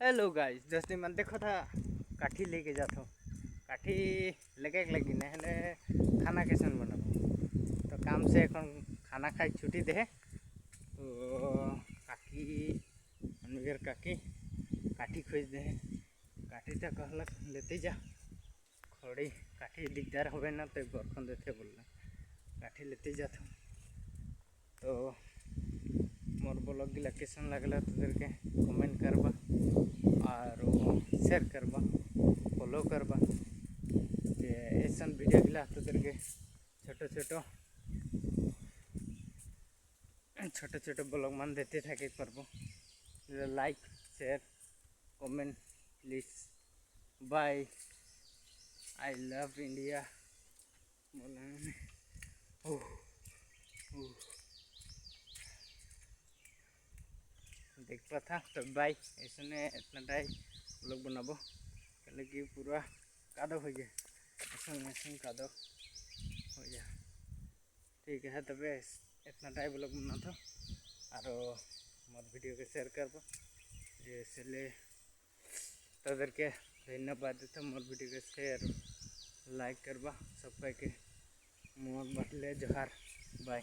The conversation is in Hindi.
हेलो गाइस दोस्ती मन देखो था काठी लेके जाता काठी लेके लगी ना हेले खाना कैसे बनाबो तो काम से এখন खाना खाई छुट्टी दे तो काकी अनवेर काकी काठी खोज दे काठी तो कहलक लेते जा खड़ी काठी दिकदार होबे ना तो बरखन देते बोलना काठी लेते जाता तो मोर ब्लॉग गिला कैसन लगला तो कमेंट करबा और शेयर करबा फॉलो करबा जे ऐसा वीडियो गिला तो छोटो छोटो ब्लॉग मान देते थे करबो like share comment please bye I love India बोला देख पा था तो बाय ऐसे इतना टाइम ब्लॉग बनाबो कल कि पूरा कादो हो गया ऐसा कादो हो गया ठीक है तब इतना टाइम ब्लॉग बना था और मोर वीडियो के शेयर करबो जैसे तदर के धन्यवाद देता मोर वीडियो के शेयर लाइक करबा सब के मोर बटले जोहार बाय।